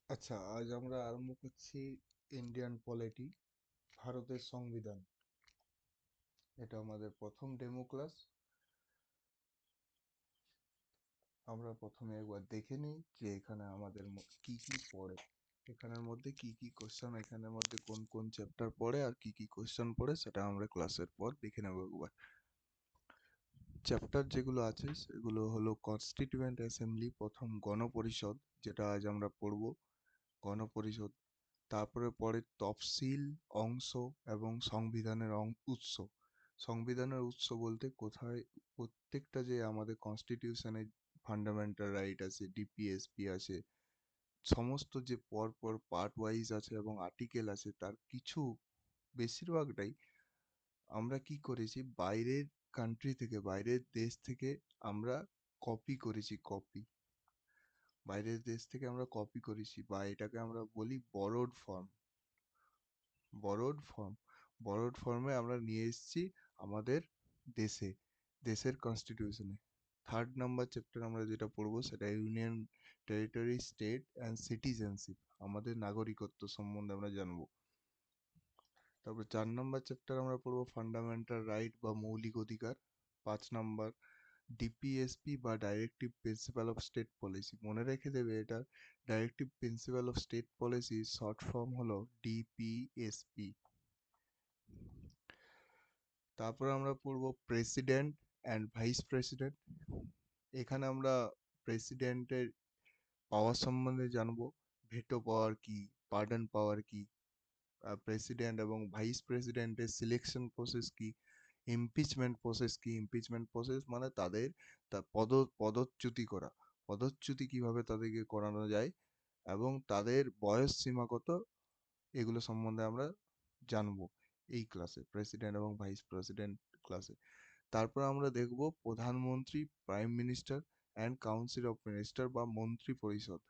আচ্ছা, আজ আমরা আরম্ভ করছি ইন্ডিয়ান পলিটি, ভারতের সংবিধান। এটা আমাদের প্রথম ডেমো ক্লাস। আমরা প্রথমে একবার দেখে নিই যে এখানে আমাদের কি কি পড়ে, এখানের মধ্যে কি কি কোশ্চেন, এখানের মধ্যে কোন কোন চ্যাপ্টার পড়ে আর কি কি কোশ্চেন পড়ে, সেটা আমরা ক্লাসের পর দেখে নেবো একবার। চ্যাপ্টার যেগুলো আছে সেগুলো হলো কনস্টিটিউয়েন্ট অ্যাসেম্বলি, প্রথম গণপরিষদ, যেটা আজ আমরা পড়বো, গণপরিষদ। তারপরে পড়ে তফসিল অংশ এবং সংবিধানের উৎস। সংবিধানের উৎস বলতে কোথায় প্রত্যেকটা যে আমাদের কনস্টিটিউশনে ফান্ডামেন্টাল রাইট আছে, ডিপিএসপি আছে, সমস্ত যে পর পর পার্ট ওয়াইজ আছে এবং আর্টিকেল আছে, তার কিছু বেশিরভাগটাই আমরা কি করেছি, বাইরের কান্ট্রি থেকে, বাইরের দেশ থেকে আমরা কপি করেছি। বাইরের দেশ থেকে আমরা কপি করেছি, বা এটাকে আমরা বলি borrowed form. Borrowed form borrowed ফর্মে আমরা নিয়ে এসেছি আমাদের দেশে, দেশের কনস্টিটিউশনে। থার্ড নাম্বার চ্যাপ্টার আমরা যেটা পড়বো সেটা union territory, state and citizenship, আমাদের নাগরিকত্ব সম্বন্ধে আমরা জানবো। তারপর 4 নম্বর চ্যাপ্টার আমরা পড়বো ফান্ডামেন্টাল রাইট বা মৌলিক অধিকার। 5 নম্বর ডিপিএসপি বা directive principle of state policy, মনে রেখে দেবে এটা directive principle of state policy, short form হলো ডিপিএসপি। তারপর আমরা পড়বো প্রেসিডেন্ট অ্যান্ড ভাইস প্রেসিডেন্ট। এখানে আমরা প্রেসিডেন্টের পাওয়ার সম্বন্ধে জানবো, ভেটো পাওয়ার কি, পার্ডন পাওয়ার কি, প্রেসিডেন্ট এবং ভাইস প্রেসিডেন্টের সিলেকশন প্রসেস কি, ইমপিচমেন্ট প্রসেস কি। ইমপিচমেন্ট প্রসেস মানে তাদের পদচ্যুতি করা, পদচ্যুতি কিভাবে তাদেরকে করানো যায় এবং তাদের বয়স সীমা কত, এগুলো সম্বন্ধে আমরা জানবো এই ক্লাসে, প্রেসিডেন্ট এবং ভাইস প্রেসিডেন্ট ক্লাসে। তারপর আমরা দেখব প্রধানমন্ত্রী, prime minister and council of minister বা মন্ত্রী পরিষদ।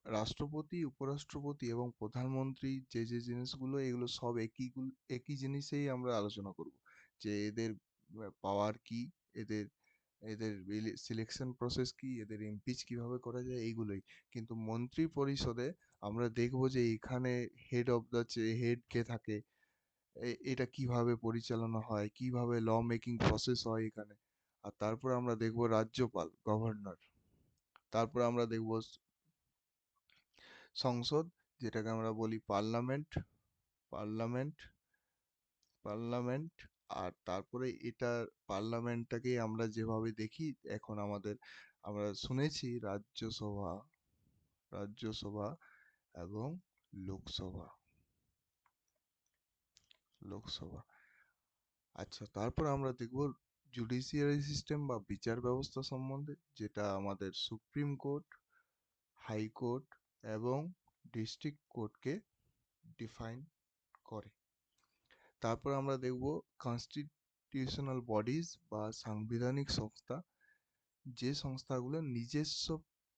রাষ্ট্রপতি, উপরাষ্ট্রপতি এবং প্রধানমন্ত্রী যে যে জিনিসগুলো, এগুলো সব একই জিনিসেই আমরা আলোচনা করব, যে এদের পাওয়ার কি, এদের এদের সিলেকশন প্রসেস কি, এদের ইমপিচ কিভাবে করা যায়, এইগুলোই। কিন্তু মন্ত্রী পরিষদে আমরা দেখব যে এখানে হেড অফ দ্য হেড কে থাকে, এটা কিভাবে পরিচালনা হয়, কিভাবে ল মেকিং প্রসেস হয় এখানে। আর তারপর আমরা দেখব রাজ্যপাল, গভর্নর। তারপর আমরা দেখব সংসদ, যেটাকে আমরা বলি পার্লামেন্ট, পার্লামেন্ট পার্লামেন্ট আর তারপরে এটা পার্লামেন্টটাকে আমরা যেভাবে দেখি এখন আমাদের, আমরা শুনেছি রাজ্যসভা, রাজ্যসভা এবং লোকসভা, লোকসভা। আচ্ছা, তারপর আমরা দেখব জুডিশিয়ারি সিস্টেম বা বিচার ব্যবস্থা সম্বন্ধে, যেটা আমাদের সুপ্রিম কোর্ট, হাইকোর্ট এবং ডিস্ট্রিক্ট কোর্টকে ডিফাইন করে। তারপর আমরা দেখব কনস্টিটিউশনাল বডিজ বা সাংবিধানিক সংস্থা, যে সংস্থাগুলো নিজস্ব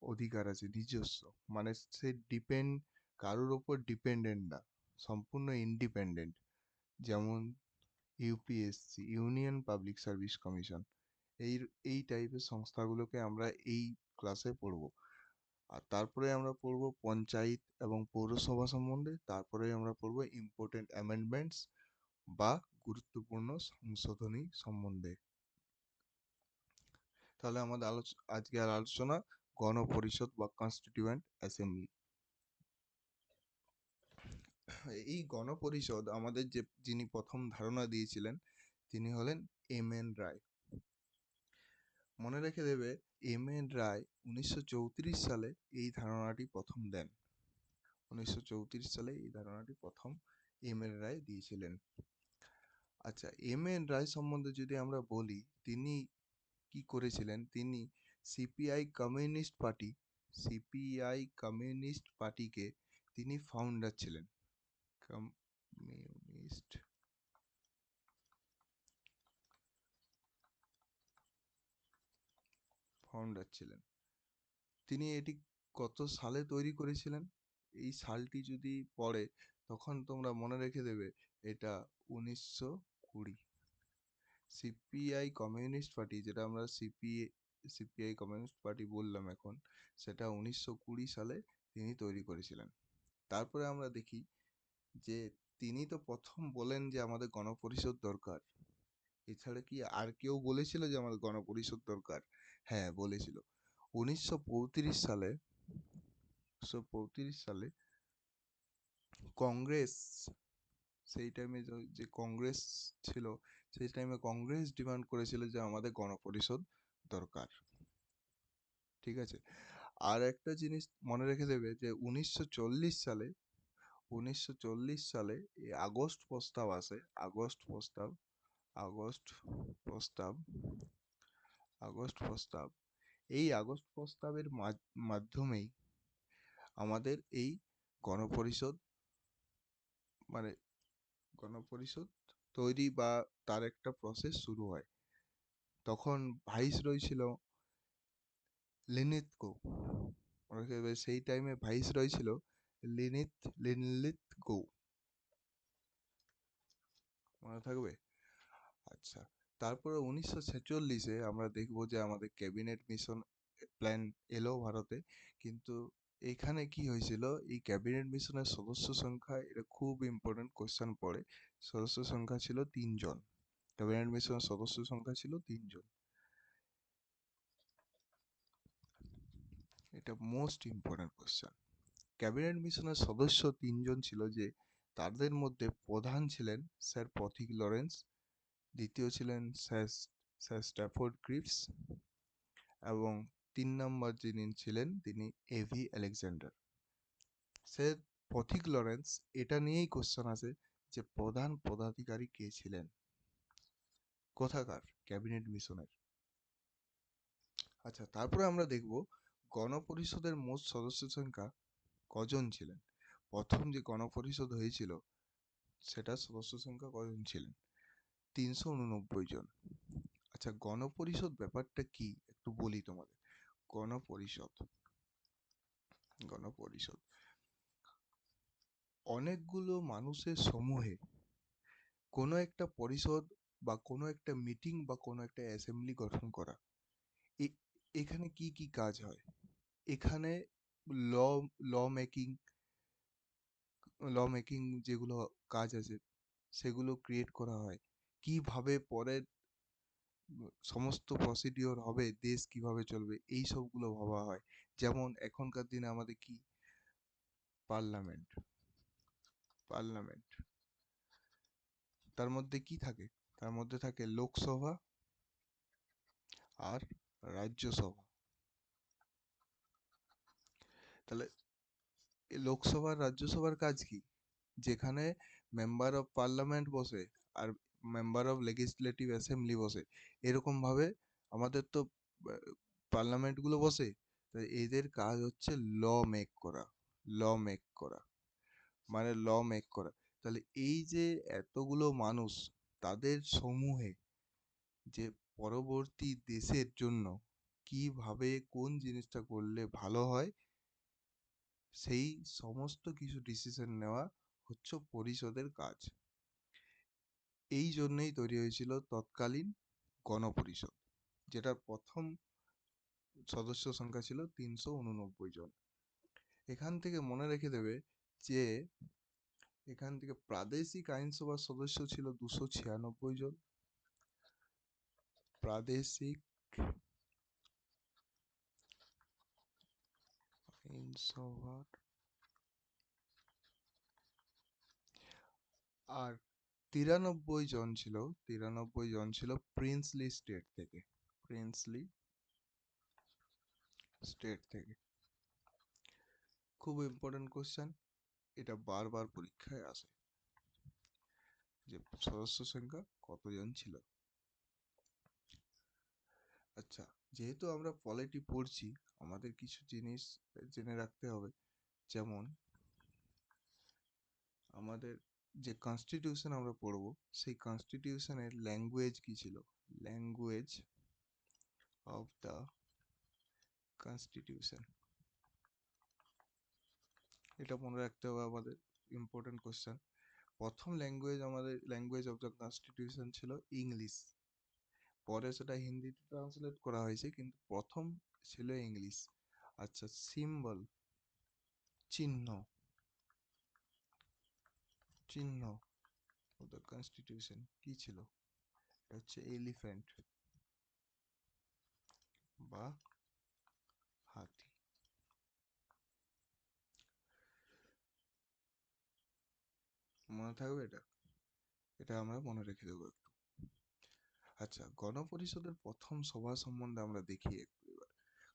অধিকার আছে, নিজস্ব মানে সে কারোর ওপর ডিপেন্ডেন্ট না, সম্পূর্ণ ইন্ডিপেন্ডেন্ট। যেমন UPSC, union public service commission, এই এই টাইপের সংস্থাগুলোকে আমরা এই ক্লাসে পড়ব। আর তারপরে আমরা পড়ব পঞ্চায়েত এবং পৌরসভা সম্বন্ধে। তারপরে আমরা পড়ব ইম্পর্টেন্ট অ্যামেন্ডমেন্টস বা গুরুত্বপূর্ণ সংশোধনী সম্বন্ধে। তাহলে আমাদের আজকের আলোচনা গণপরিষদ বা কনস্টিটিউয়েন্ট অ্যাসেম্বলি। এই গণপরিষদ আমাদের যিনি প্রথম ধারণা দিয়েছিলেন তিনি হলেন এম.এন. রায়। মনে রেখে দেবে, এম.এন. রায় 1934 সালে এই ধারণাটি প্রথম দেন। 1934 সালে এই ধারণাটি প্রথম এম.এন. রায় দিয়েছিলেন। আচ্ছা, এম.এন. রায় সম্বন্ধে যদি আমরা বলি, তিনি কি করেছিলেন, তিনি সিপিআই কমিউনিস্ট পার্টিকে তিনি ফাউন্ডার ছিলেন। কমিউনিস্ট ফাউন্ডার ছিলেন। তিনি এটি কত সালে তৈরি করেছিলেন, এই সালটি যদি পড়ে তখন তোমরা মনে রেখে দেবে এটা 1920। সিপিআই কমিউনিস্ট পার্টি, যেটা আমরা সিপিআই কমিউনিস্ট পার্টি বললাম এখন, সেটা 1920 সালে তিনি তৈরি করেছিলেন। তারপরে আমরা দেখি যে তিনি তো প্রথম বলেন যে আমাদের গণপরিষদ দরকার। এছাড়া কি আর কেউ বলেছিল যে আমাদের গণপরিষদ দরকার? হ্যাঁ, বলেছিল। 1935 সালে 1935 সালে কংগ্রেস, সেই টাইমে যে কংগ্রেস ছিল, সেই টাইমে কংগ্রেস ডিমান্ড করেছিল যে আমাদের গণপরিষদ দরকার। ঠিক আছে? আর একটা জিনিস মনে রেখে দেবে যে 1940 সালে এই আগস্ট প্রস্তাব আসে। আগস্ট প্রস্তাব আগস্ট প্রস্তাব এই আগস্ট প্রস্তাবের মাধ্যমেই আমাদের এই গণপরিষদ মানে গণপরিষদ তৈরি বা তার একটা প্রসেস শুরু হয়। তখন ভাইসরয় ছিল লিনিৎকো। মনে রাখতে হবে, সেই টাইমে ভাইসরয় ছিল লিনলিথগো। মনে থাকবে? আচ্ছা, তারপরে 1946-এ আমরা দেখব যে আমাদের ক্যাবিনেট মিশন প্ল্যান এলো ভারতে। কিন্তু এখানে কি হয়েছিল, এই ক্যাবিনেট মিশনের সদস্য সংখ্যা, এটা খুব ইম্পর্টেন্ট কোশ্চেন পড়ে। সদস্য সংখ্যা ছিল 3 জন। ক্যাবিনেট মিশনের সদস্য সংখ্যা ছিল 3 জন। এটা মোস্ট ইম্পর্টেন্ট কোশ্চেন। ক্যাবিনেট মিশনের সদস্য 3 জন ছিল, যে তাদের মধ্যে প্রধান ছিলেন স্যার পথিক লরেন্স, দ্বিতীয় ছিলেন স্যার স্ট্যাফোর্ড ক্রিপস, এবং 3 নম্বর যিনি ছিলেন তিনি এভি আলেকজান্ডার। স্যার পথিক লরেন্স, এটা নিয়েই কোশ্চেন আছে যে প্রধান পদাধিকারী কে ছিলেন, কোথাকার ক্যাবিনেট মিশনের। আচ্ছা, তারপরে আমরা দেখব গণপরিষদের মোট সদস্য সংখ্যা কজন ছিলেন। প্রথম যে গণপরিষদ হয়েছিল সেটার সদস্য সংখ্যা কজন ছিলেন? 389 জন। আচ্ছা, গণপরিষদ ব্যাপারটা কি একটু বলি তোমাদের। গণপরিষদ গণপরিষদ অনেকগুলো মানুষের সমূহে কোনো একটা পরিষদ বা কোনো একটা মিটিং বা কোনো একটা অ্যাসেম্বলি গঠন করা। এখানে কি কি কাজ হয়? এখানে ল ল মেকিং ল মেকিং যেগুলো কাজ আছে সেগুলো ক্রিয়েট করা হয়। কিভাবে পরে সমস্ত প্রসিডিওর হবে, দেশ কিভাবে চলবে, এই সবগুলো ভাবা হয়। যেমন এখনকার দিনে আমাদের কি পার্লামেন্ট পার্লামেন্ট তার মধ্যে কি থাকে? তার মধ্যে থাকে লোকসভা আর রাজ্যসভা। তাহলে এই লোকসভা আর রাজ্যসভার কাজ কি? যেখানে মেম্বার অফ পার্লামেন্ট বসে আর মেম্বার অফ লেজিসলেটিভ অ্যাসেম্বলি বসে, এরকম ভাবে আমাদের তো পার্লামেন্ট গুলো বসে। তাই এদের কাজ হচ্ছে ল মেক করা। ল মেক করা ল মেক করা। তাহলে এই যে এতগুলো মানুষ, তাদের সমূহে যে পরবর্তী দেশের জন্য কিভাবে কোন জিনিসটা করলে ভালো হয়, সেই সমস্ত কিছু ডিসিশন নেওয়া হচ্ছে পরিষদের কাজ। এই জন্যই তৈরি হয়েছিল তৎকালীন গণপরিষদ, যেটার প্রথম সদস্য সংখ্যা ছিল 389 জন। এখান থেকে মনে রেখে দেবে যে এখান থেকে প্রাদেশিক আইনসভার সদস্য ছিল 296 জন। প্রাদেশিক আইনসভার আর 93 জন ছিল প্রিন্সলি স্টেট থেকে। প্রিন্সলি স্টেট থেকে। খুব ইম্পর্টেন্ট কোশ্চেন, এটা বারবার পরীক্ষায় আসে যে সদস্য সংখ্যা কতজন ছিল। আচ্ছা, যেহেতু আমরা পলিটি পড়ছি, আমাদের কিছু জিনিস জেনে রাখতে হবে। যেমন আমাদের যে কনস্টিটিউশন আমরা পড়বো, সেই কনস্টিটিউশনের ল্যাঙ্গুয়েজ কি ছিল? ল্যাঙ্গুয়েজ অফ দ্য কনস্টিটিউশন, এটা মনে রাখতে হবে আমাদের, ইম্পর্টেন্ট কোশ্চেন। প্রথম ল্যাঙ্গুয়েজ অফ দ্য কনস্টিটিউশন ছিল ইংলিশ। পরে সেটা হিন্দিতে ট্রান্সলেট করা হয়েছে, কিন্তু প্রথম ছিল ইংলিশ। আচ্ছা, সিম্বল চিহ্ন চিহ্ন অফ দ্য কনস্টিটিউশন কি ছিল? এটা হচ্ছে এলিফ্যান্ট বা হাতি। মনে থাকবে এটা? এটা আমরা মনে রেখে দেবো একটু। আচ্ছা, গণপরিষদের প্রথম সভা সম্বন্ধে আমরা দেখি একটু এবার।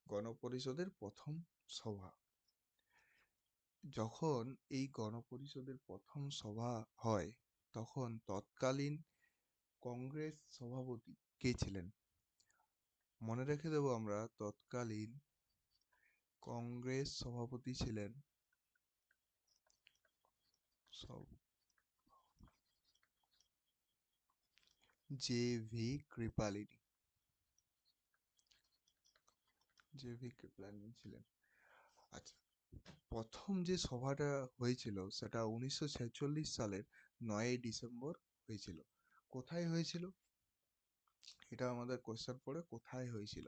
গণপরিষদের প্রথম সভা, যখন এই গণপরিষদের প্রথম সভা হয় তখন তৎকালীন কংগ্রেস সভাপতি কে ছিলেন? মনে রেখে দেবো আমরা, তৎকালীন কংগ্রেস সভাপতি ছিলেন জে.ভি. কৃপালিনী। জে.ভি. কৃপালিনী ছিলেন। আচ্ছা, প্রথম যে সভাটা হয়েছিল সেটা 1946 সালের 9ই ডিসেম্বর হয়েছিল। কোথায় হয়েছিল? এটা আমাদের কোশ্চেন পড়ে, কোথায় হয়েছিল?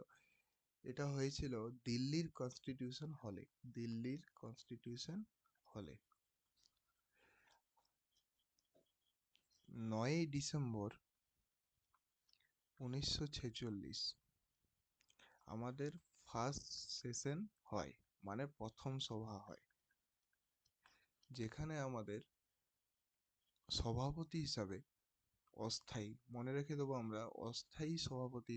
এটা হয়েছিল দিল্লির কনস্টিটিউশন হলে। দিল্লির কনস্টিটিউশন হলে 9ই ডিসেম্বর 1946 আমাদের ফার্স্ট সেশন হয়, মানে প্রথম সভা হয়, যেখানে আমাদের সভাপতি হিসাবে অস্থায়ী, মনে রেখে দেবো আমরা, অস্থায়ী সভাপতি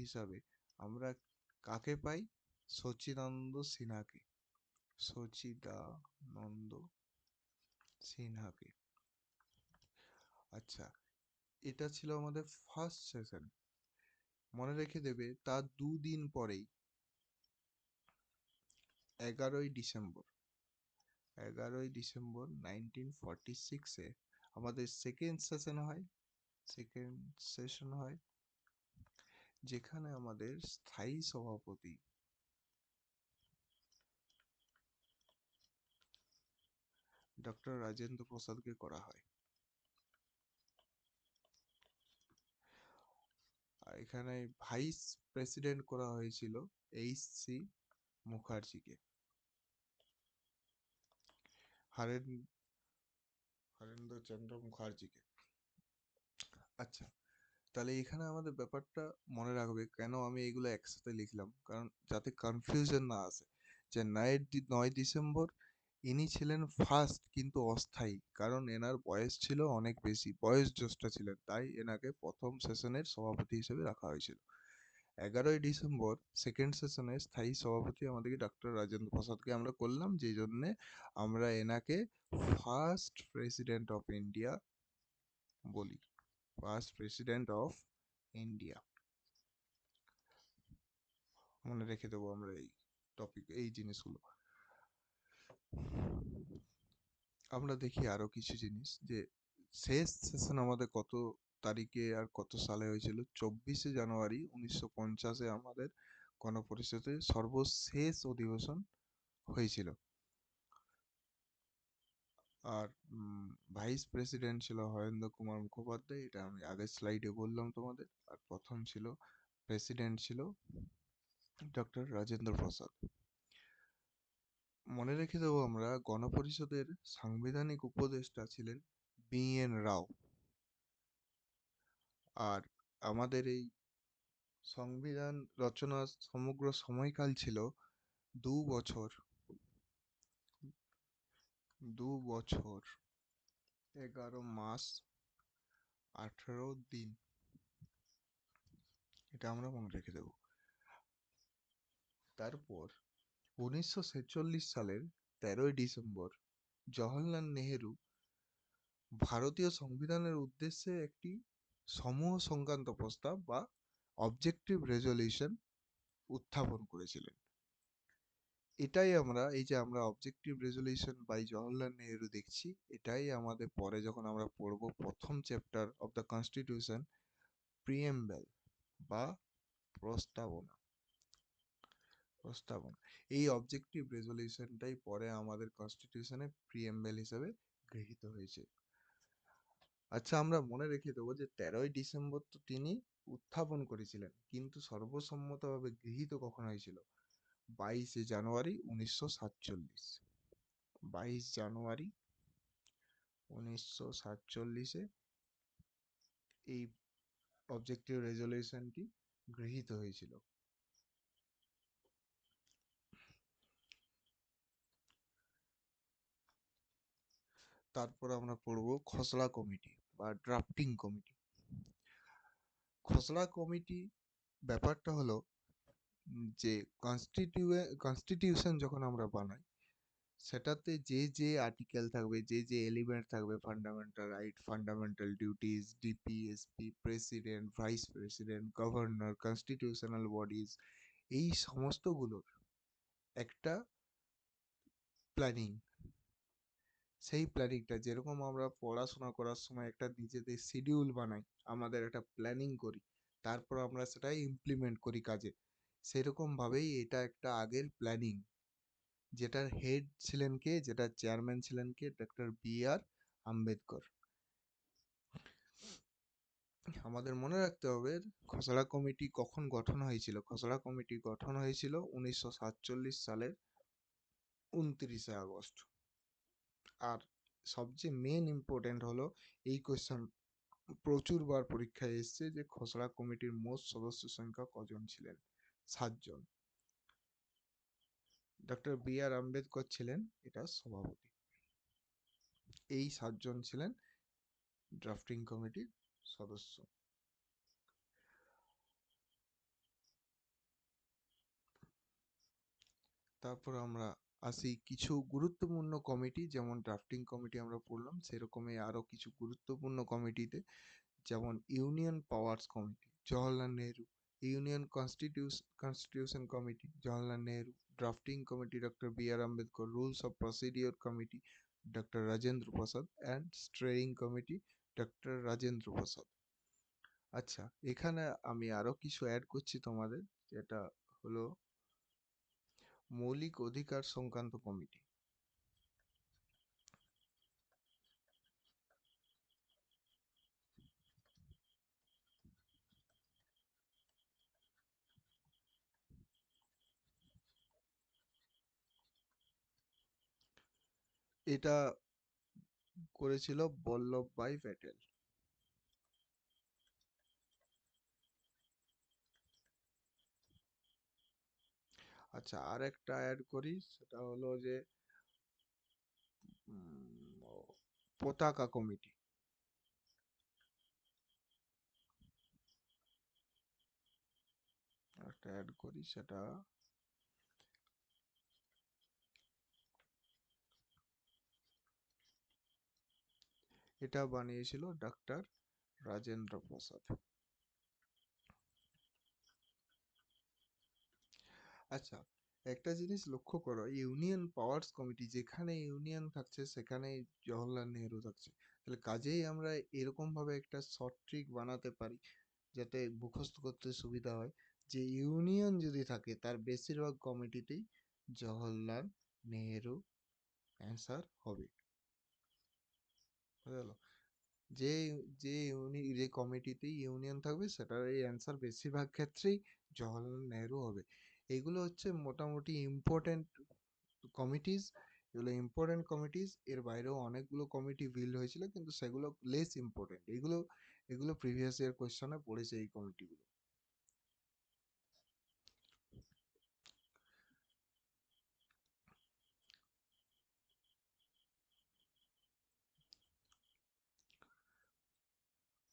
হিসাবে আমরা কাকে পাই? সচিদানন্দ সিনহাকে। সচিদানন্দ সিনহাকে। আচ্ছা, এটা ছিল আমাদের ফার্স্ট সেশন। মনে রেখে দেবে তার দুদিন পরেই 11ই ডিসেম্বর 1946-এ আমাদের সেকেন্ড সেশন হয়, যেখানে আমাদের স্থায়ী সভাপতি ডক্টর রাজেন্দ্র প্রসাদকে করা হয়। আর এখানে ভাইস প্রেসিডেন্ট করা হয়েছিল এইচ.সি. মুখার্জিকে, হরেন হরেন্দ্র চন্দ্র মুখার্জিকে। আচ্ছা, তাহলে এখানে আমাদের ব্যাপারটা মনে রাখবে, কেন আমি এগুলো একসাথে লিখলাম, কারণ যাতে কনফিউশন না আসে, যে 9 ডিসেম্বর ইনি ছিলেন ফার্স্ট কিন্তু অস্থায়ী, কারণ এনার বয়স ছিল অনেক বেশি, বয়স জ্যেষ্ঠ ছিলেন, তাই এনাকে প্রথম সেশনের সভাপতি হিসেবে রাখা হয়েছিল। 11ই ডিসেম্বর সেকেন্ড সেশনের স্থায়ী সভাপতি আমাদেরকে ডক্টর রাজেন্দ্র প্রসাদকে আমরা করলাম, যেই জন্যে আমরা এনাকে ফার্স্ট প্রেসিডেন্ট অফ ইন্ডিয়া বলি। ফার্স্ট প্রেসিডেন্ট অফ ইন্ডিয়া মনে রেখে দেবো আমরা এই জিনিসগুলো। আমরা দেখি আরো কিছু জিনিস, যে শেষ সেশন আমাদের কত তারিখে আর কত সালে হয়েছিল? 24শে জানুয়ারি 1950-এ আমাদের গণপরিষদের সর্বশেষ অধিবেশন হয়েছিল। আর ভাইস প্রেসিডেন্ট ছিল হরেন্দ্র কুমার মুখোপাধ্যায়, এটা আমি আগের স্লাইডে বললাম তোমাদের। আর প্রথম ছিল প্রেসিডেন্ট ছিল ডক্টর রাজেন্দ্র প্রসাদ। মনে রেখে দেবো আমরা, গণপরিষদের সাংবিধানিক উপদেষ্টা ছিলেন বি.এন. রাও। আর আমাদের এই সংবিধান রচনার সমগ্র সময়কাল ছিল 2 বছর, 11 মাস 18 দিন। এটা আমরা মনে রেখে দেবো। তারপর 1946 সালের 13ই ডিসেম্বর জওহরলাল নেহেরু ভারতীয় সংবিধানের উদ্দেশ্যে একটি সমূহ সংক্রান্ত প্রস্তাব বা অবজেক্টিভ রেজলিউশন উত্থাপন করেছিলেন। এটাই আমরা, এই যে আমরা objective resolution by Jawaharlal Nehru দেখছি, এটাই আমাদের পরে যখন আমরা পড়বো প্রথম chapter of the constitution, preamble বা প্রস্তাবনা। প্রস্তাবনা এই অবজেক্টিভ রেজলিউশনটাই পরে আমাদের কনস্টিটিউশনে প্রিএম্বল হিসেবে গৃহীত হয়েছে। আচ্ছা, আমরা মনে রেখে দেবো যে 13ই ডিসেম্বর তো তিনি উত্থাপন করেছিলেন, কিন্তু সর্বসম্মতভাবে গৃহীত কখন হয়েছিল? 22 জানুয়ারি 1947। 22 জানুয়ারি 1947 এই অবজেক্টিভ রেজলিউশনটি গৃহীত হয়েছিল। তারপর আমরা পড়ব খসড়া কমিটি বা ড্রাফটিং কমিটি। খসড়া কমিটি ব্যাপারটা হলো যে কনস্টিটিউশন যখন আমরা বানাই, সেটাতে যে যে আর্টিকেল থাকবে, যে যে এলিমেন্ট থাকবে, fundamental right, fundamental duties, DPSP, president, vice president, governor, constitutional bodies, এই সমস্তগুলোর একটা প্ল্যানিং, সেই প্ল্যানিংটা যেরকম আমরা পড়াশোনা করার সময় একটা নিজেদের শিডিউল বানাই, আমাদের একটা প্ল্যানিং করি, তারপর আমরা সেটা ইমপ্লিমেন্ট করি কাজে, সেরকমভাবেই এটা একটা আগের প্ল্যানিং, যেটার হেড ছিলেন কে, যেটার চেয়ারম্যান ছিলেন কে, ডক্টর বি.আর. আম্বেদকর। আমাদের মনে রাখতে হবে খসড়া কমিটি কখন গঠন হয়েছিল। খসড়া কমিটি গঠন হয়েছিল 1947 সালের 29 আগস্ট। আর সবচেয়ে মেন ইম্পর্টেন্ট হলো, এই কোয়েশ্চেন প্রচুরবার পরীক্ষায় এসছে, যে খসড়া কমিটির মোট সদস্য সংখ্যা কজন ছিলেন? 7 জন। Doctor B R. আম্বেদকর ছিলেন এটা সভাপতি। এই 7 জন ছিলেন ড্রাফটিং কমিটির সদস্য। তারপর আমরা আসি কিছু গুরুত্বপূর্ণ কমিটি, যেমন ড্রাফটিং কমিটি আমরা পড়লাম, সেরকমই আরো কিছু গুরুত্বপূর্ণ কমিটিতে, যেমন union powers committee, Jawaharlal Nehru; union constitution committee, Jawaharlal Nehru; drafting committee, doctor B R. Ambedkar; rules of procedure committee, doctor Rajendra Prasad; and steering committee, doctor Rajendra Prasad. আচ্ছা, এখানে আমি আরো কিছু অ্যাড করছি তোমাদের, যেটা হলো মৌলিক অধিকার সংক্রান্ত কমিটি। এটা করেছিল বল্লভভাই প্যাটেল। আচ্ছা, আর একটা অ্যাড করি, সেটা হলো যে পতাকা কমিটি। একটা অ্যাড করি, সেটা এটা বানিয়েছিল ডক্টর রাজেন্দ্র প্রসাদ। আচ্ছা, একটা জিনিস লক্ষ্য করো, ইউনিয়ন পাওয়ার্স কমিটি, যেখানে ইউনিয়ন থাকছে সেখানে জওহরলাল নেহরু থাকছে, তাহলে কাজেই আমরা এরকম ভাবে একটা শর্ট ট্রিক বানাতে পারি যাতে মুখস্থ করতে সুবিধা হয়, যে ইউনিয়ন যদি থাকে তার বেশিরভাগ কমিটিতেই জওহরলাল নেহরু অ্যান্সার হবে। বুঝা গেল? যে যে কমিটিতে ইউনিয়ন থাকবে সেটার এই অ্যান্সার বেশিরভাগ ক্ষেত্রেই জওহরলাল নেহরু হবে। এগুলো হচ্ছে মোটামুটি ইম্পর্টেন্ট কমিটিস। এগুলো ইম্পর্টেন্ট কমিটিস। এর বাইরেও অনেকগুলো কমিটি বিল্ড হয়েছিল, কিন্তু সেগুলো লেস ইম্পর্টেন্ট। এগুলো এগুলো প্রিভিয়াস ইয়ার কোয়েশ্চনে পড়েছে এই কমিটিগুলো।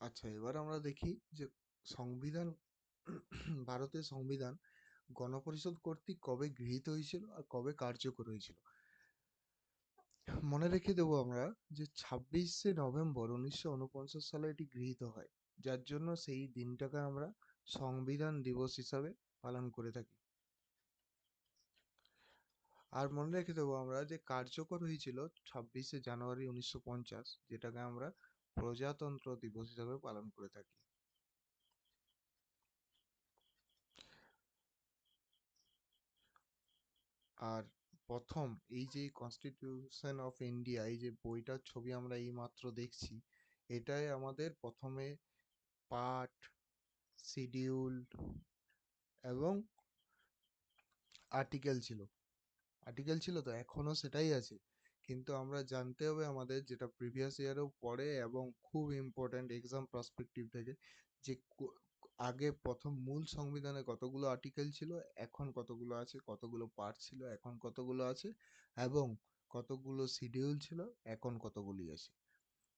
আচ্ছা, এবার আমরা দেখি যে সংবিধান, ভারতের সংবিধান গণপরিষদ কর্তৃক কবে গৃহীত হয়েছিল আর কবে কার্যকর হয়েছিল। মনে রেখে দেবো আমরা যে 26শে নভেম্বর 1949 সালে এটি গৃহীত হয়, যার জন্য সেই দিনটাকে আমরা সংবিধান দিবস হিসাবে পালন করে থাকি। আর মনে রেখে দেবো আমরা যে কার্যকর হয়েছিল 26শে জানুয়ারি 1950, যেটাকে আমরা প্রজাতন্ত্র দিবস হিসাবে পালন করে থাকি। আর প্রথম এই যে কনস্টিটিউশন অফ ইন্ডিয়া, এই যে বইটার ছবি আমরা এই মাত্র দেখছি, এটাই আমাদের প্রথমে পার্ট, শিডিউল এবং আর্টিকেল ছিল। আর্টিকেল ছিল তো এখনো সেটাই আছে, কিন্তু আমরা জানতে হবে আমাদের যেটা প্রিভিয়াস ইয়ারেও পড়ে এবং খুব ইম্পর্ট্যান্ট এক্সাম পার্সপেক্টিভ থেকে, যে আগে প্রথম মূল সংবিধানে কতগুলো আর্টিকেল ছিল, এখন কতগুলো আছে, কতগুলো পার্ট ছিল, এখন কতগুলো আছে, এবং কতগুলো শিডিউল ছিল, এখন কতগুলি আছে।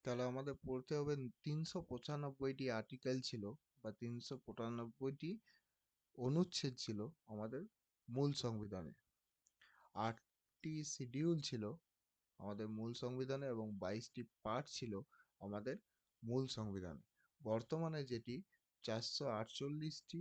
তাহলে আমাদের পড়তে হবে 395টি আর্টিকেল ছিল বা 395টি অনুচ্ছেদ ছিল আমাদের মূল সংবিধানে, 8টি শিডিউল ছিল আমাদের মূল সংবিধানে, এবং 22টি পার্ট ছিল আমাদের মূল সংবিধানে। বর্তমানে যেটি 448টি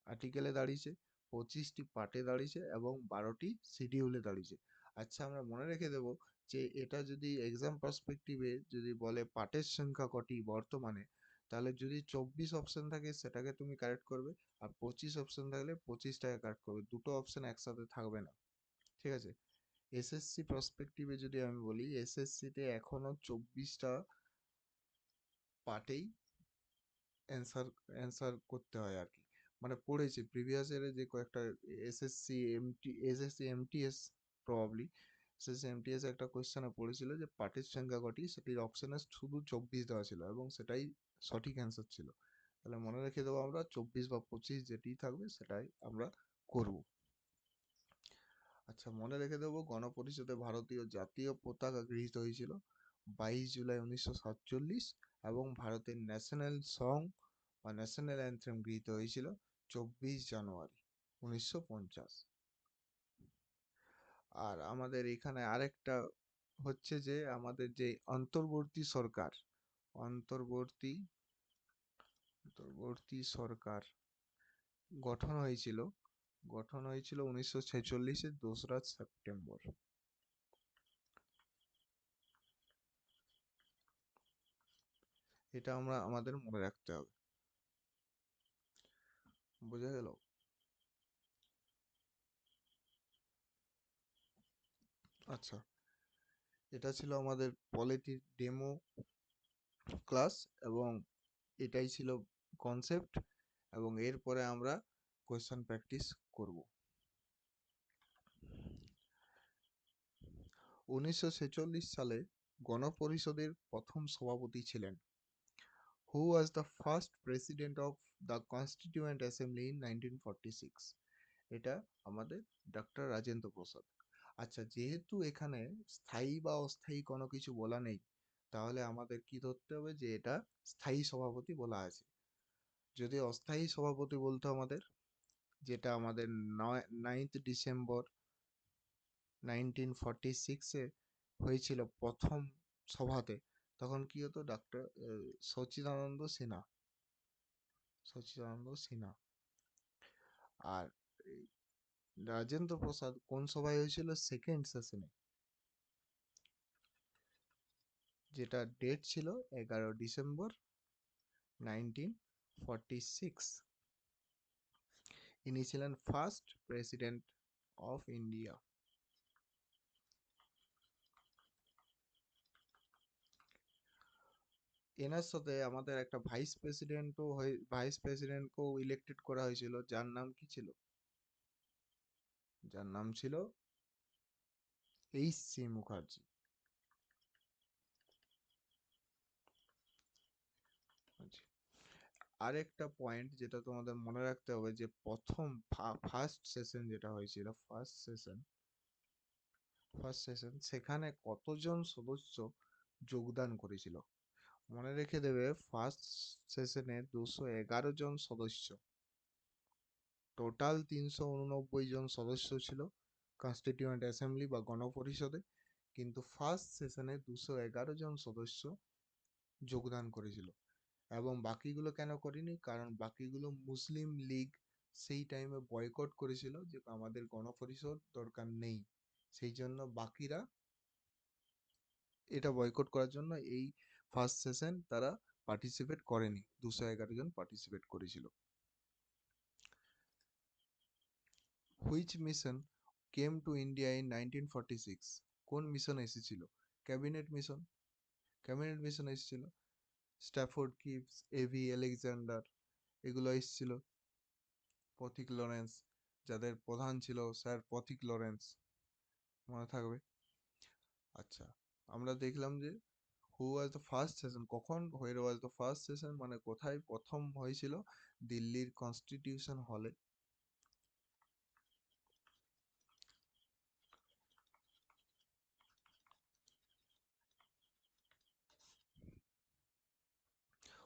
আর্টিকেলে দাঁড়িয়েছে, 25টি পার্টে দাঁড়িয়েছে এবং 12টি শিডিউলে দাঁড়িয়েছে। আচ্ছা, আমরা মনে রেখে দেব যে এটা যদি এক্সাম পার্সপেক্টিভে যদি বলে পার্টের সংখ্যা কটি বর্তমানে, তাহলে যদি 24 অপশন থাকে সেটাকে তুমি কারেক্ট করবে, আর 25 অপশন থাকলে 25টাকে কারেক্ট করবে, দুটো অপশন একসাথে থাকবে না। ঠিক আছে? এসএসসি পার্সপেক্টিভে যদি আমি বলি, এসএসসিতে এখনো 24টা পার্টেই অ্যান্সার অ্যান্সার করতে হয় আর কি। মানে পড়েছি প্রিভিয়াস ইয়ারে যে কয়েকটা SSC MTS probably SSC MTS একটা কোয়েশ্চেনে পড়েছিল যে পার্টের সংখ্যা কটি, সেটির অপশনে শুধু 24 দেওয়া ছিল এবং সেটাই সঠিক অ্যান্সার ছিল। তাহলে মনে রেখে দেবো আমরা 24 বা 25 যেটি থাকবে সেটাই আমরা করব। আচ্ছা, মনে রেখে দেবো গণপরিষদে ভারতীয় জাতীয় পতাকা গৃহীত হয়েছিল 22 জুলাই 1947, এবং ভারতের ন্যাশনাল সং বা ন্যাশনাল অ্যান্থেম গৃহীত হয়েছিল 24 জানুয়ারি 1950। আর আমাদের এখানে আরেকটা হচ্ছে যে আমাদের যে অন্তর্বর্তী অন্তর্বর্তী সরকার গঠন হয়েছিল 1946-এর 2রা সেপ্টেম্বর। এটা আমরা আমাদের মনে রাখতে হবে। বোঝা গেল? আচ্ছা, এটা ছিল আমাদের পলিটির ডেমো ক্লাস, এবং এটাই ছিল কনসেপ্ট, এবং এরপরে আমরা কোয়েশ্চন প্র্যাকটিস করব। 1946 সালে গণপরিষদের প্রথম সভাপতি ছিলেন। Who was the first president of the constituent assembly in 1946? এটা আমাদের ডক্টর রাজেন্দ্র প্রসাদ। আচ্ছা, যেহেতু এখানে স্থায়ী বা অস্থায়ী কোনো কিছু বলা নেই, তাহলে আমাদের কি ধরতে হবে যে এটা স্থায়ী সভাপতি বলা আছে। যদি অস্থায়ী সভাপতি বলতো আমাদের, যেটা আমাদের 9 ডিসেম্বর 1946-এ হয়েছিল প্রথম সভাতে, তখন কি হতো? ডক্টর সচিদানন্দ সিনহা। আর এই রাজেন্দ্র প্রসাদ কোন সভায় হয়েছিল? সেকেন্ড সেশনে, যেটা ডেট ছিল 11 ডিসেম্বর 1946। ইনি ছিলেন ফার্স্ট প্রেসিডেন্ট অফ ইন্ডিয়া। এনার সাথে আমাদের একটা ভাইস প্রেসিডেন্টকেও ইলেক্টেড করা হয়েছিল, যার নাম কি ছিল? যার নাম ছিল H.C. মুখার্জি। আচ্ছা, আরেকটা পয়েন্ট যেটা তোমাদের মনে রাখতে হবে, যে প্রথম ফার্স্ট সেশন যেটা হয়েছিল, ফার্স্ট সেশন সেখানে কতজন সদস্য যোগদান করেছিল? মনে রেখে দেবে, ফার্স্ট সেশনে 211 জন সদস্য, টোটাল 389 জন সদস্য ছিল কনস্টিটিউয়েন্ট অ্যাসেম্বলি বা গণপরিষদে, কিন্তু ফার্স্ট সেশনে 211 জন সদস্য যোগদান করেছিল। এবং বাকিগুলো কেন করেনি? কারণ বাকিগুলো মুসলিম লীগ সেই টাইমে বয়কট করেছিল, যে আমাদের গণপরিষদ দরকার নেই, সেই জন্য বাকিরা এটা বয়কট করার জন্য এই ফার্স্ট সেশন তারা পার্টিসিপেট করেনি, 211 জন পার্টিসিপেট করেছিল। Which mission came to India in 1946? কোন মিশন এসেছিল? Cabinet mission. এসেছিল। স্ট্যাফোর্ড কিপস, এভি আলেকজান্ডার, এগুলো এসেছিল। পথিক লরেন্স, যাদের প্রধান ছিল স্যার পথিক লরেন্স, মনে থাকবে। আচ্ছা, আমরা দেখলাম যে who was the first session, কখন, where was the first session মানে কোথায় প্রথম হয়েছিল, দিল্লির কনস্টিটিউশন হলে।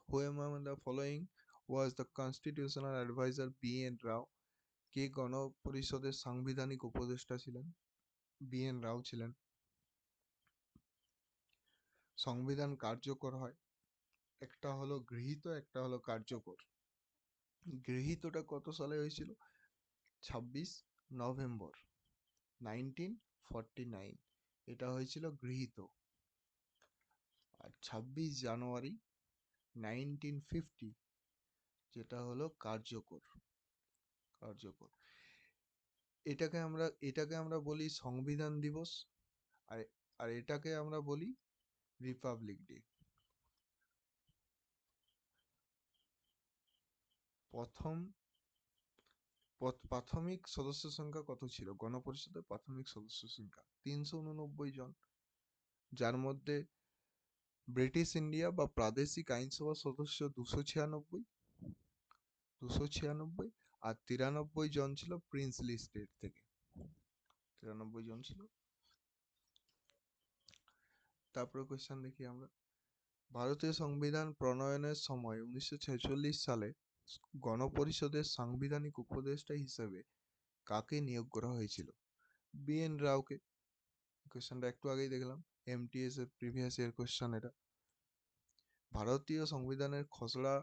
Who among the following was the constitutional advisor B N Rao? কে গণপরিষদের সাংবিধানিক উপদেষ্টা ছিলেন? বি এন রাও ছিলেন। সংবিধান কার্যকর হয়, একটা হলো গৃহীত, একটা হলো কার্যকর। গৃহীতটা কত সালে হয়েছিল? 26 নভেম্বর 1949 এটা হয়েছিল গৃহীত। আর 26 জানুয়ারি 1950 যেটা হলো কার্যকর। কার্যকর এটাকে আমরা বলি সংবিধান দিবস, আর আর এটাকে আমরা বলি রিপাবলিক ডে। প্রথম প্রাথমিক সদস্য সংখ্যা কত ছিল গণপরিষদের? প্রাথমিক সদস্য সংখ্যা 389 জন, যার মধ্যে ব্রিটিশ ইন্ডিয়া বা প্রাদেশিক আইনসভা সদস্য 296 আর 93 জন ছিল প্রিন্সলি স্টেট থেকে। 93 জন ছিল। তারপরে কোয়েশ্চেন দেখি আমরা, ভারতীয় সংবিধান প্রণয়নের সময় 1946 সালে গণপরিষদের সাংবিধানিক উপদেষ্টা হিসেবে কাকে নিয়োগ করা হয়েছিল? বি এন রাওকে। কোয়েশ্চেনটা একটু আগেই দেখলাম, এমটিএস এর প্রিভিয়াস ইয়ার কোয়েশ্চেন এটা। ভারতীয় সংবিধানের খসড়া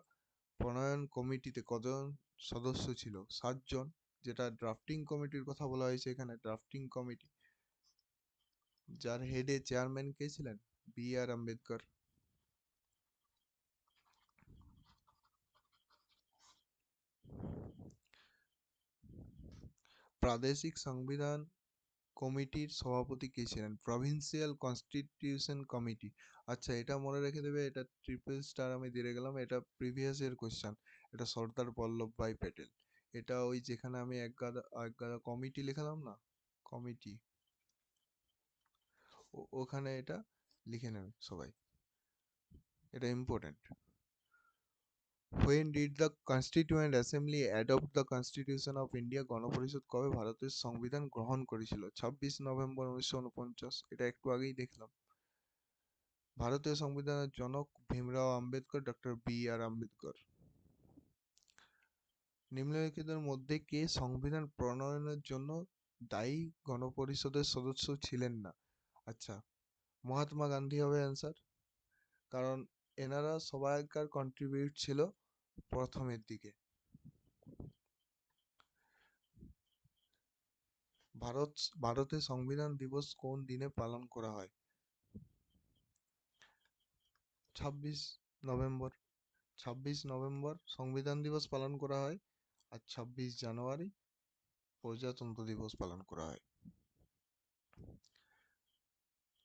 প্রণয়ন কমিটিতে কজন সদস্য ছিল? 7 জন, যেটা ড্রাফটিং কমিটির কথা বলা হয়েছে এখানে, ড্রাফটিং কমিটি, যার হেডে চেয়ারম্যান কে ছিলেন? বি আর আম্বেদকর। প্রাদেশিক সংবিধান কমিটির সভাপতি কে ছিলেন? Provincial constitution committee. আচ্ছা, এটা মনে রেখে দেবে, এটা ট্রিপল স্টার আমি দিয়ে গেলাম, এটা প্রিভিয়াস এর কোশ্চেন। এটা সর্দার বল্লভভাই প্যাটেল। এটা ওই যেখানে আমি এক গাদা কমিটি লিখলাম না, কমিটি, ওখানে এটা লিখে নেবে সবাই, এটা important. When did the Constituent Assembly adopt the Constitution of India? গণপরিষদ কবে ভারতের সংবিধান গ্রহণ করেছিল? 26 নভেম্বর 1949। এটা একটু আগেই দেখলাম। ভারতীয় সংবিধানের জনক ভীমরাও আম্বেদকর, ডক্টর বি আর আম্বেদকর। নিম্নলিখিতের মধ্যে কে সংবিধান প্রণয়নের জন্য দায়ী গণপরিষদের সদস্য ছিলেন না? আচ্ছা, মহাত্মা গান্ধী হবে অ্যান্সার, কারণ এনারা সবাইকার কন্ট্রিবিউট ছিল প্রথমের দিকে। ভারতের সংবিধান দিবস কোন দিনে পালন করা হয়? 26 নভেম্বর। 26 নভেম্বর সংবিধান দিবস পালন করা হয়, আর 26 জানুয়ারি প্রজাতন্ত্র দিবস পালন করা হয়।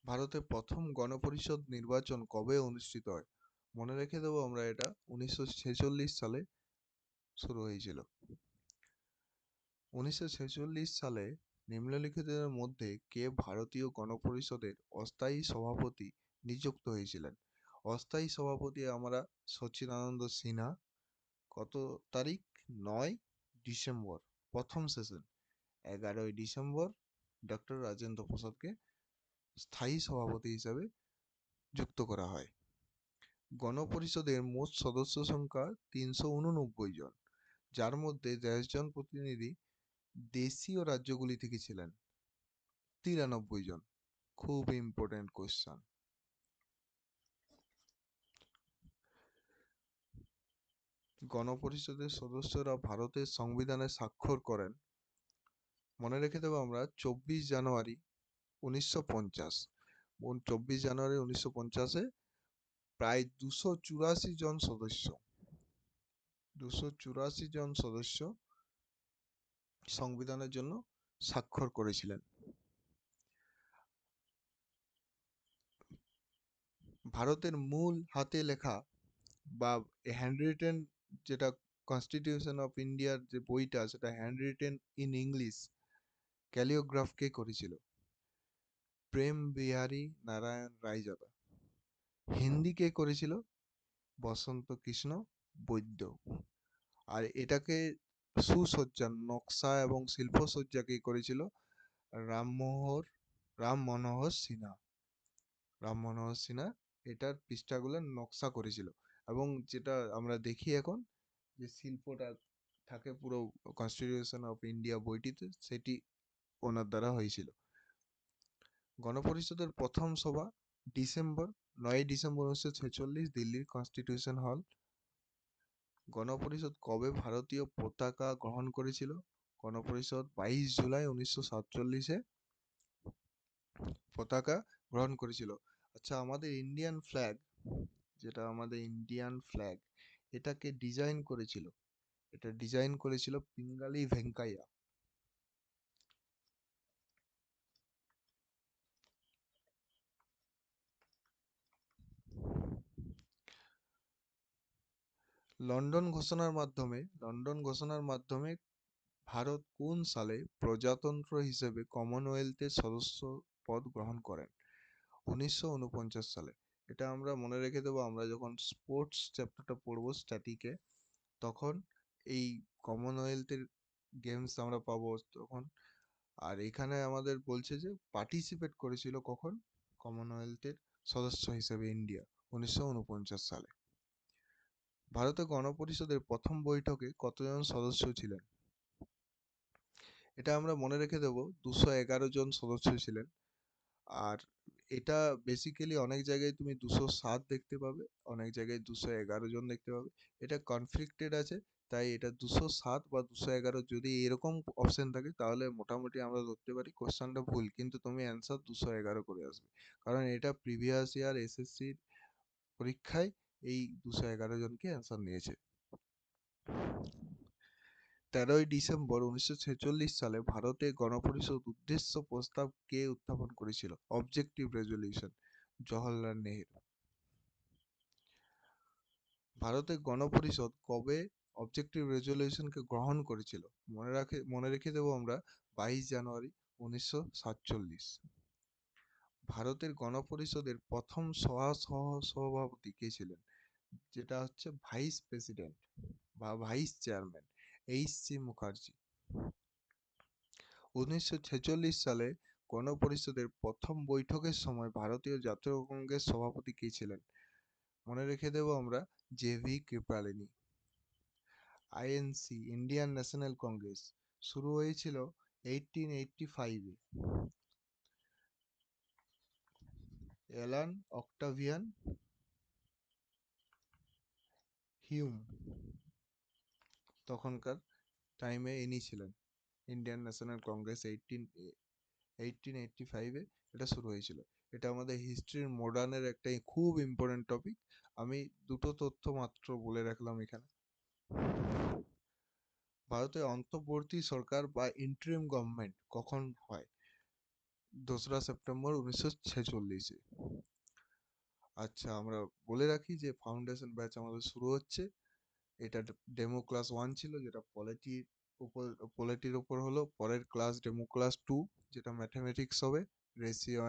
ভারতে প্রথম গণপরিষদ নির্বাচন কবে অনুষ্ঠিত হয়? মনে রেখে দেবো আমরা, এটা 1946 সালে শুরু হয়েছিল। 1946 সালে নিম্নলিখিতের মধ্যে কে ভারতীয় গণপরিষদের অস্থায়ী সভাপতি নিযুক্ত হয়েছিলেন? অস্থায়ী সভাপতি আমরা সচ্চিদানন্দ সিনহা। কত তারিখ? 9 ডিসেম্বর, প্রথম সেশন। 11 ডিসেম্বর ডক্টর রাজেন্দ্র প্রসাদকে স্থায়ী সভাপতি হিসাবে যুক্ত করা হয়। গণপরিষদের মোট সদস্য সংখ্যা 389 জন, যার মধ্যে 10 জন প্রতিনিধি দেশীয় রাজ্যগুলি থেকে ছিলেন। 93 জন। খুব ইম্পর্টেন্ট কোশ্চেন। গণপরিষদের সদস্যরা ভারতের সংবিধানে স্বাক্ষর করেন, মনে রেখে দেবো আমরা, 24 জানুয়ারি 1950। 24 জানুয়ারি 1950-এ প্রায় 284 জন সদস্য, 284 জন সদস্য সংবিধানের জন্য স্বাক্ষর করেছিলেন। ভারতের মূল হাতে লেখা বা হ্যান্ড রিটেন যেটা কনস্টিটিউশন অফ ইন্ডিয়ার যে বইটা সেটা হ্যান্ড রিটেন ইন ইংলিশ ক্যালিওগ্রাফ কে করেছিল? প্রেম বিহারী নারায়ণ রায়জাদা। হিন্দি কে করেছিল? বসন্ত কৃষ্ণ বৈদ্য। আর এটাকে সুসজ্জা নকশা এবং শিল্পসজ্জা কে করেছিল? রামমোহর রাম মনোহর সিনহা। রাম মনোহর সিনহা এটার পৃষ্ঠাগুলো নকশা করেছিল। এবং যেটা আমরা দেখি এখন যে শিল্পটা থাকে পুরো কনস্টিটিউশন অফ ইন্ডিয়া বইটিতে, সেটি ওনার দ্বারা হয়েছিল। গণপরিষদের প্রথম সভা ডিসেম্বর 9 ডিসেম্বর 1946 দিল্লির কনস্টিটিউশন হল। গণপরিষদ কবে ভারতীয় পতাকা গ্রহণ করেছিল? গণপরিষদ 22 জুলাই 1947-এ পতাকা গ্রহণ করেছিল। আচ্ছা, আমাদের ইন্ডিয়ান ফ্ল্যাগ, যেটা আমাদের ইন্ডিয়ান ফ্ল্যাগ, এটাকে ডিজাইন করেছিল? এটা ডিজাইন করেছিল পিঙ্গালি ভেঙ্কাইয়া। লন্ডন ঘোষণার মাধ্যমে ভারত কোন সালে প্রজাতন্ত্র হিসেবে কমনওয়েলথের সদস্য পদ গ্রহণ করেন? 1949 সালে। এটা আমরা মনে রেখে দেবো, আমরা যখন স্পোর্টস চ্যাপ্টারটা পড়বো স্ট্যাটিকে, তখন এই কমনওয়েলথের গেমস আমরা পাবো তখন। আর এখানে আমাদের বলছে যে পার্টিসিপেট করেছিল কখন কমনওয়েলথের সদস্য হিসেবে ইন্ডিয়া? 1949 সালে। ভারতের গণপরিষদের প্রথম বৈঠকে কতজন সদস্য ছিলেন? এটা আমরা মনে রেখে দেবো 211 জন সদস্য ছিলেন। আর এটা বেসিক্যালি অনেক জায়গায় তুমি 207 দেখতে পাবে, অনেক জায়গায় 211 জন দেখতে পাবে। এটা কনফ্লিক্টেড আছে, তাই এটা 207 বা 211 যদি এরকম অপশন থাকে তাহলে মোটামুটি আমরা ধরতে পারি কোশ্চেনটা ভুল, কিন্তু তুমি অ্যান্সার 211 করে আসবে, কারণ এটা প্রিভিয়াস ইয়ার এসএসসির পরীক্ষায় এই 211 জনকে অ্যান্সার নিয়েছে। 13 ডিসেম্বর 1946 সালে ভারতে গণপরিষদ উদ্দেশ্য প্রস্তাব কে উত্থাপন করেছিল? Objective resolution Jawaharlal Nehru. ভারতের গণপরিষদ কবে অবজেক্টিভ রেজলিউশনকে গ্রহণ করেছিল? মনে রেখে দেবো আমরা 22 জানুয়ারি 1947। ভারতের গণপরিষদের প্রথম সভাপতি কে ছিলেন? যেটা হচ্ছে ভাইস প্রেসিডেন্ট বা ভাইস চেয়ারম্যান, এইচ.সি. মুখার্জি। 1946 সালে গণপরিষদের প্রথম বৈঠকের সময় ভারতীয় জাতীয় কংগ্রেস সভাপতি কে ছিলেন? মনে রেখে দেব আমরা J B. Kripalani. INC Indian National Congress শুরু হয়েছিল 1885-এ। অ্যালান অক্টাভিয়ান হিউম তখনকার টাইমে ইনি ছিলেন। ইন্ডিয়ান ন্যাশনাল কংগ্রেস 1885-এ এটা শুরু হয়েছিল। এটা আমাদের হিস্ট্রির মডার্নের একটা খুব ইম্পর্টেন্ট টপিক। আমি দুটো তথ্য মাত্র বলে রাখলাম এখানে। ভারতের অন্তর্বর্তী সরকার বা ইন্টারিম গভর্নমেন্ট কখন হয়? 2রা সেপ্টেম্বর 1946-এ। আচ্ছা, আমরা বলে রাখি যে ফাউন্ডেশন ব্যাচ আমাদের শুরু হচ্ছে। এটা ডেমো ক্লাস 1 ছিল, যেটা পলিটির উপর হলো। পরের ক্লাস ডেমো ক্লাস 2, যেটা ম্যাথমেটিক্স হবে, রেশিও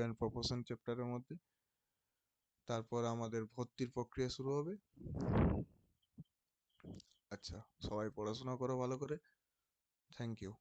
অ্যান্ড প্রপোর্শন চ্যাপ্টারের মধ্যে। তারপর আমাদের ভর্তির প্রক্রিয়া শুরু হবে। আচ্ছা, সবাই পড়াশোনা করো ভালো করে। Thank you.